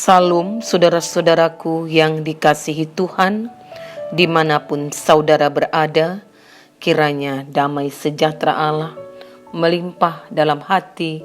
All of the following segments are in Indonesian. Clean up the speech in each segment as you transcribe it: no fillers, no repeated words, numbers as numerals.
Salam saudara-saudaraku yang dikasihi Tuhan, dimanapun saudara berada, kiranya damai sejahtera Allah melimpah dalam hati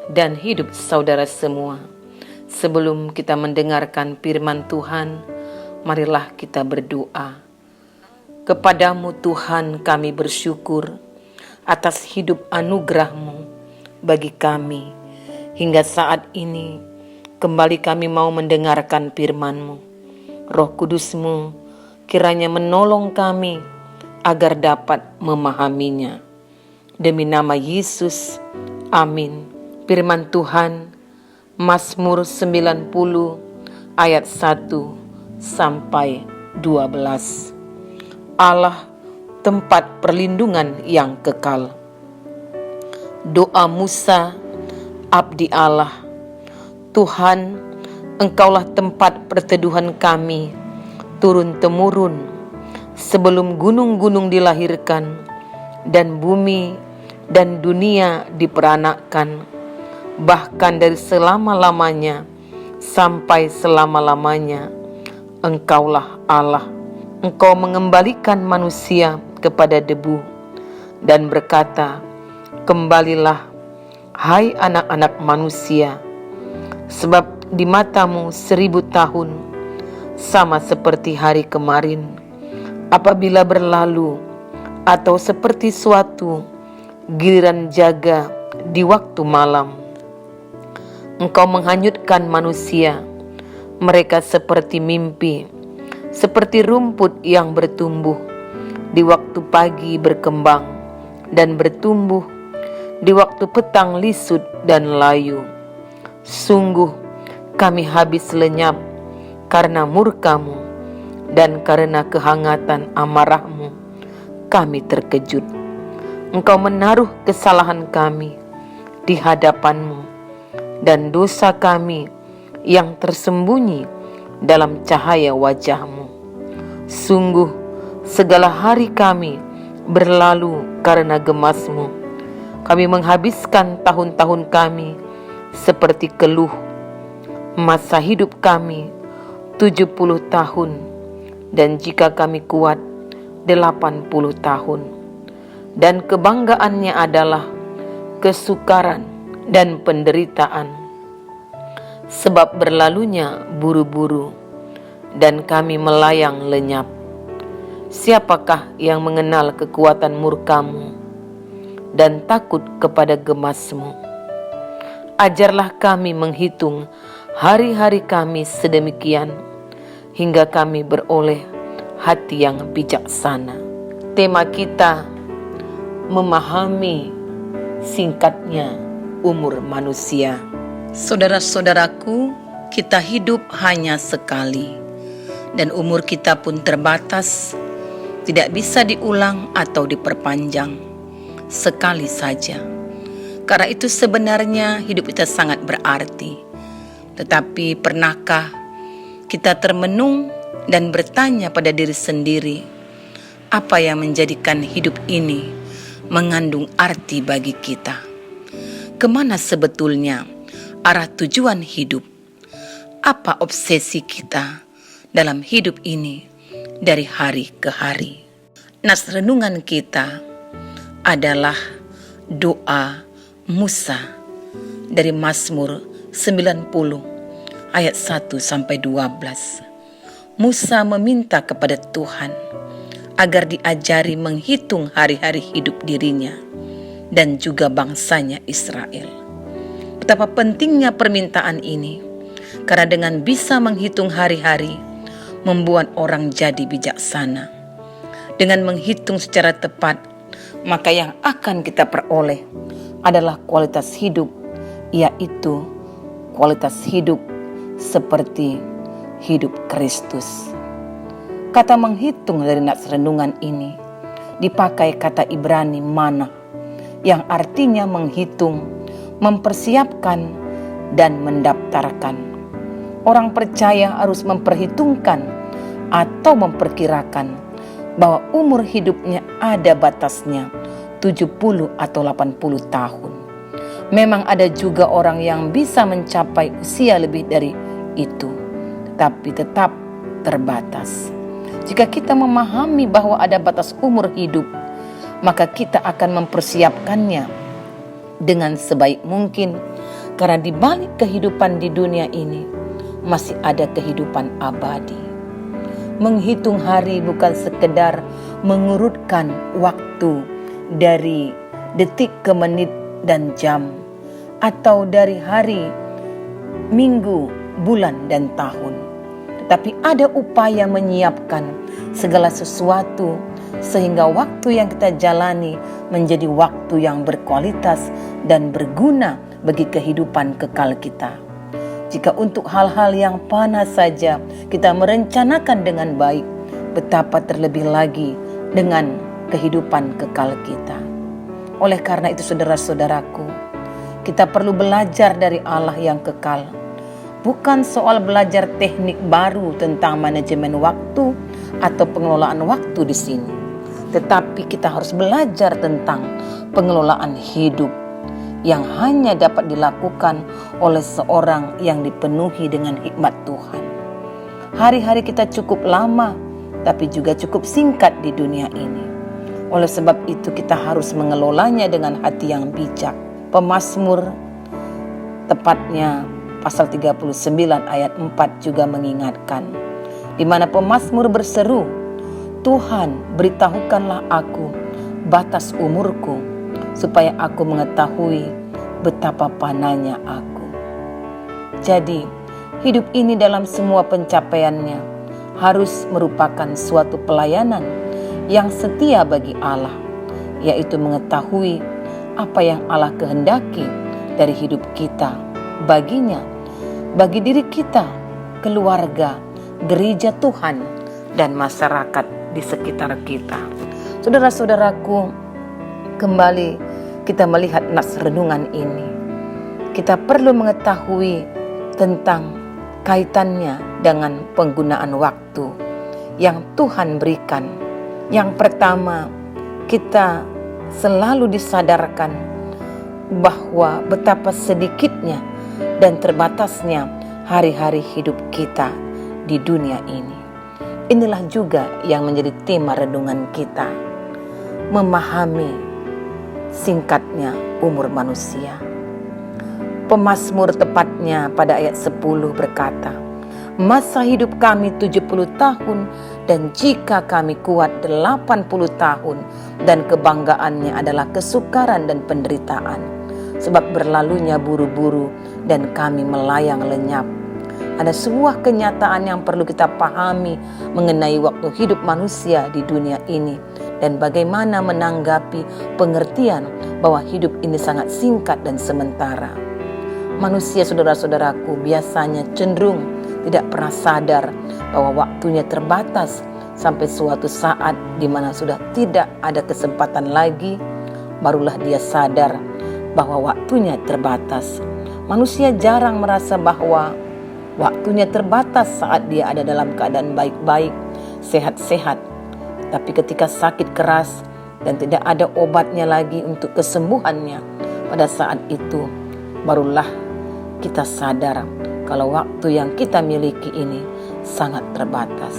dan hidup saudara semua. Sebelum kita mendengarkan firman Tuhan, marilah kita berdoa. Kepadamu Tuhan kami bersyukur atas hidup anugerah-Mu bagi kami. Hingga saat ini kembali kami mau mendengarkan firman-Mu. Roh Kudus-Mu kiranya menolong kami agar dapat memahaminya. Demi nama Yesus, amin. Firman Tuhan, Mazmur 90 ayat 1 sampai 12. Allah, tempat perlindungan yang kekal. Doa Musa, abdi Allah. Tuhan, Engkaulah tempat perteduhan kami, turun-temurun, sebelum gunung-gunung dilahirkan, dan bumi dan dunia diperanakkan, bahkan dari selama-lamanya sampai selama-lamanya, Engkaulah Allah. Engkau mengembalikan manusia kepada debu, dan berkata, kembalilah, hai anak-anak manusia, sebab di matamu 1000 tahun sama seperti hari kemarin apabila berlalu, atau seperti suatu giliran jaga di waktu malam. Engkau menghanyutkan manusia, mereka seperti mimpi, seperti rumput yang bertumbuh di waktu pagi berkembang dan bertumbuh, di waktu petang lisut dan layu. Sungguh kami habis lenyap karena murka-Mu, dan karena kehangatan amarah-Mu kami terkejut. Engkau menaruh kesalahan kami di hadapan-Mu, dan dosa kami yang tersembunyi dalam cahaya wajah-Mu. Sungguh segala hari kami berlalu karena gemas-Mu. Kami menghabiskan tahun-tahun kami seperti keluh. Masa hidup kami 70 tahun, dan jika kami kuat 80 tahun. Dan kebanggaannya adalah kesukaran dan penderitaan, sebab berlalunya buru-buru dan kami melayang lenyap. Siapakah yang mengenal kekuatan murka-Mu dan takut kepada gemas-Mu? Ajarlah kami menghitung hari-hari kami sedemikian, hingga kami beroleh hati yang bijaksana. Tema kita, memahami singkatnya umur manusia. Saudara-saudaraku, kita hidup hanya sekali, dan umur kita pun terbatas, tidak bisa diulang atau diperpanjang, sekali saja. Karena itu sebenarnya hidup kita sangat berarti. Tetapi pernahkah kita termenung dan bertanya pada diri sendiri, apa yang menjadikan hidup ini mengandung arti bagi kita? Kemana sebetulnya arah tujuan hidup? Apa obsesi kita dalam hidup ini dari hari ke hari? Nas renungan kita adalah doa Musa dari Mazmur 90 ayat 1 sampai 12. Musa meminta kepada Tuhan agar diajari menghitung hari-hari hidup dirinya dan juga bangsanya Israel. Betapa pentingnya permintaan ini, karena dengan bisa menghitung hari-hari membuat orang jadi bijaksana. Dengan menghitung secara tepat, maka yang akan kita peroleh adalah kualitas hidup, yaitu kualitas hidup seperti hidup Kristus. Kata menghitung dari nas renungan ini dipakai kata Ibrani mana, yang artinya menghitung, mempersiapkan, dan mendaftarkan. Orang percaya harus memperhitungkan atau memperkirakan bahwa umur hidupnya ada batasnya, 70 atau 80 tahun. Memang ada juga orang yang bisa mencapai usia lebih dari itu, tetapi tetap terbatas. Jika kita memahami bahwa ada batas umur hidup, maka kita akan mempersiapkannya dengan sebaik mungkin, karena di balik kehidupan di dunia ini masih ada kehidupan abadi. Menghitung hari bukan sekedar mengurutkan waktu dari detik ke menit dan jam, atau dari hari, minggu, bulan, dan tahun. Tetapi ada upaya menyiapkan segala sesuatu sehingga waktu yang kita jalani menjadi waktu yang berkualitas dan berguna bagi kehidupan kekal kita. Jika untuk hal-hal yang panas saja kita merencanakan dengan baik, betapa terlebih lagi dengan kehidupan kekal kita. Oleh karena itu saudara-saudaraku, kita perlu belajar dari Allah yang kekal. Bukan soal belajar teknik baru tentang manajemen waktu atau pengelolaan waktu di sini, tetapi kita harus belajar tentang pengelolaan hidup yang hanya dapat dilakukan oleh seorang yang dipenuhi dengan hikmat Tuhan. Hari-hari kita cukup lama, tapi juga cukup singkat di dunia ini. Oleh sebab itu kita harus mengelolanya dengan hati yang bijak. Pemazmur, tepatnya pasal 39 ayat 4 juga mengingatkan, di mana pemazmur berseru, Tuhan beritahukanlah aku batas umurku, supaya aku mengetahui betapa panahnya aku. Jadi, hidup ini dalam semua pencapaiannya harus merupakan suatu pelayanan yang setia bagi Allah, yaitu mengetahui apa yang Allah kehendaki dari hidup kita, baginya, bagi diri kita, keluarga, gereja Tuhan, dan masyarakat di sekitar kita. Saudara-saudaraku, kembali kita melihat nas renungan ini. Kita perlu mengetahui tentang kaitannya dengan penggunaan waktu yang Tuhan berikan. Yang pertama, kita selalu disadarkan bahwa betapa sedikitnya dan terbatasnya hari-hari hidup kita di dunia ini. Inilah juga yang menjadi tema renungan kita, memahami singkatnya umur manusia. Pemazmur tepatnya pada ayat 10 berkata, masa hidup kami 70 tahun, dan jika kami kuat 80 tahun, dan kebanggaannya adalah kesukaran dan penderitaan, sebab berlalunya buru-buru dan kami melayang lenyap. Ada sebuah kenyataan yang perlu kita pahami mengenai waktu hidup manusia di dunia ini, dan bagaimana menanggapi pengertian bahwa hidup ini sangat singkat dan sementara. Manusia, saudara-saudaraku, biasanya cenderung tidak pernah sadar bahwa waktunya terbatas sampai suatu saat di mana sudah tidak ada kesempatan lagi, barulah dia sadar bahwa waktunya terbatas. Manusia jarang merasa bahwa waktunya terbatas saat dia ada dalam keadaan baik-baik, sehat-sehat. Tapi ketika sakit keras dan tidak ada obatnya lagi untuk kesembuhannya, pada saat itu barulah kita sadar kalau waktu yang kita miliki ini sangat terbatas.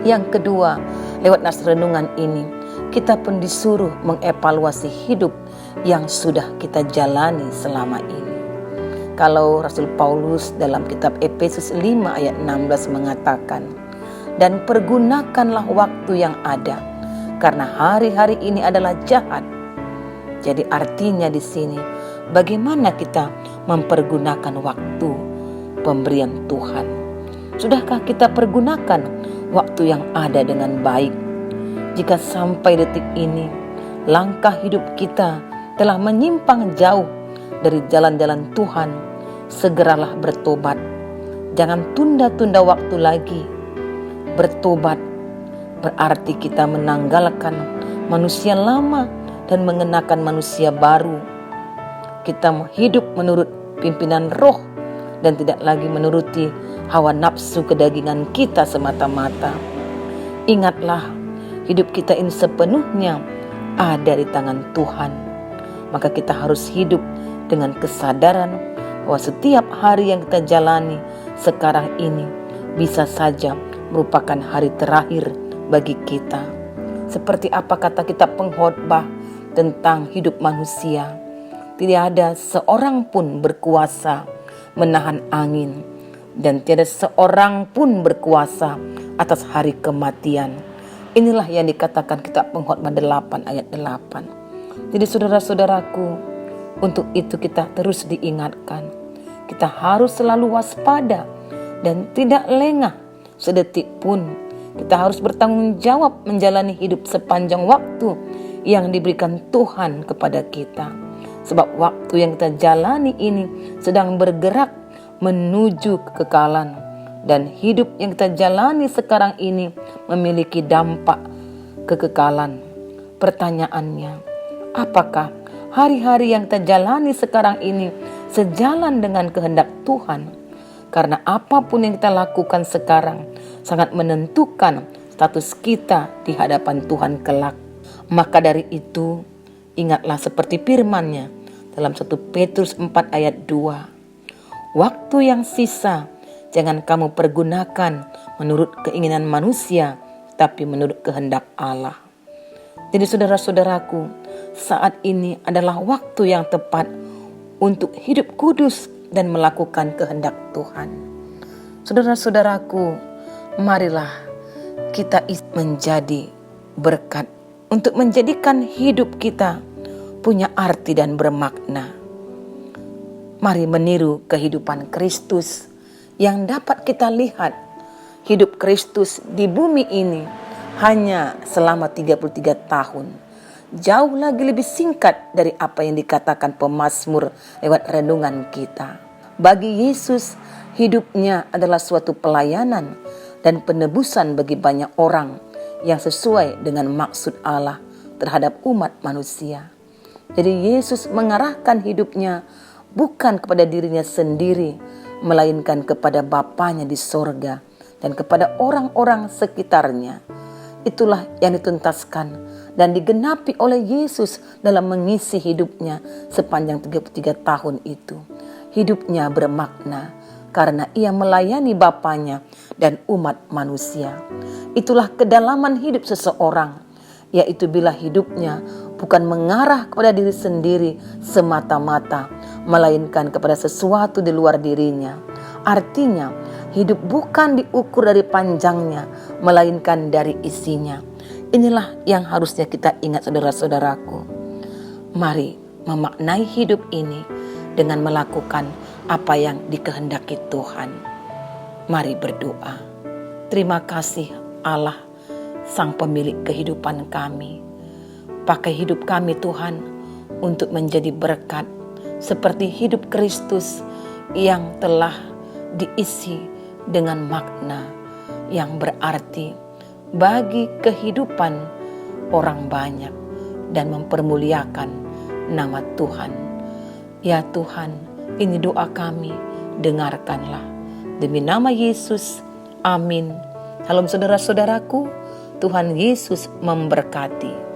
Yang kedua, lewat nas renungan ini, kita pun disuruh mengevaluasi hidup yang sudah kita jalani selama ini. Kalau Rasul Paulus dalam kitab Efesus 5 ayat 16 mengatakan, dan pergunakanlah waktu yang ada, karena hari-hari ini adalah jahat. Jadi artinya di sini, bagaimana kita mempergunakan waktu pemberian Tuhan? Sudahkah kita pergunakan waktu yang ada dengan baik? Jika sampai detik ini, langkah hidup kita telah menyimpang jauh dari jalan-jalan Tuhan, segeralah bertobat. Jangan tunda-tunda waktu lagi. Bertobat berarti kita menanggalkan manusia lama dan mengenakan manusia baru. Kita hidup menurut pimpinan roh dan tidak lagi menuruti hawa nafsu kedagingan kita semata-mata. Ingatlah, hidup kita ini sepenuhnya ada di tangan Tuhan. Maka kita harus hidup dengan kesadaran bahwa setiap hari yang kita jalani sekarang ini bisa saja merupakan hari terakhir bagi kita. Seperti apa kata kitab pengkhotbah tentang hidup manusia, tidak ada seorang pun berkuasa menahan angin, dan tiada seorang pun berkuasa atas hari kematian. Inilah yang dikatakan kitab pengkhotbah 8 ayat 8. Jadi saudara-saudaraku, untuk itu kita terus diingatkan. Kita harus selalu waspada dan tidak lengah sedetik pun. Kita harus bertanggung jawab menjalani hidup sepanjang waktu yang diberikan Tuhan kepada kita. Sebab waktu yang kita jalani ini sedang bergerak menuju kekekalan. Dan hidup yang kita jalani sekarang ini memiliki dampak kekekalan. Pertanyaannya, apakah hari-hari yang kita jalani sekarang ini sejalan dengan kehendak Tuhan? Karena apapun yang kita lakukan sekarang sangat menentukan status kita di hadapan Tuhan kelak. Maka dari itu, ingatlah seperti firman-Nya dalam 1 Petrus 4 ayat 2. Waktu yang sisa jangan kamu pergunakan menurut keinginan manusia, tapi menurut kehendak Allah. Jadi saudara-saudaraku, saat ini adalah waktu yang tepat untuk hidup kudus dan melakukan kehendak Tuhan. Saudara-saudaraku, marilah kita menjadi berkat untuk menjadikan hidup kita punya arti dan bermakna. Mari meniru kehidupan Kristus yang dapat kita lihat. Hidup Kristus di bumi ini hanya selama 33 tahun. Jauh lagi lebih singkat dari apa yang dikatakan pemazmur lewat renungan kita. Bagi Yesus, hidupnya adalah suatu pelayanan dan penebusan bagi banyak orang yang sesuai dengan maksud Allah terhadap umat manusia. Jadi Yesus mengarahkan hidupnya bukan kepada dirinya sendiri, melainkan kepada Bapanya di sorga dan kepada orang-orang sekitarnya. Itulah yang dituntaskan dan digenapi oleh Yesus dalam mengisi hidupnya sepanjang 33 tahun itu. Hidupnya bermakna karena ia melayani Bapanya dan umat manusia. Itulah kedalaman hidup seseorang, yaitu bila hidupnya bukan mengarah kepada diri sendiri semata-mata, melainkan kepada sesuatu di luar dirinya. Artinya, hidup bukan diukur dari panjangnya, melainkan dari isinya. Inilah yang harusnya kita ingat, saudara-saudaraku. Mari memaknai hidup ini dengan melakukan apa yang dikehendaki Tuhan. Mari berdoa. Terima kasih Allah, Sang Pemilik kehidupan kami. Pakai hidup kami Tuhan untuk menjadi berkat seperti hidup Kristus yang telah diisi dengan makna yang berarti bagi kehidupan orang banyak dan mempermuliakan nama Tuhan. Ya Tuhan, ini doa kami, dengarkanlah. Demi nama Yesus, amin. Salam saudara-saudaraku, Tuhan Yesus memberkati.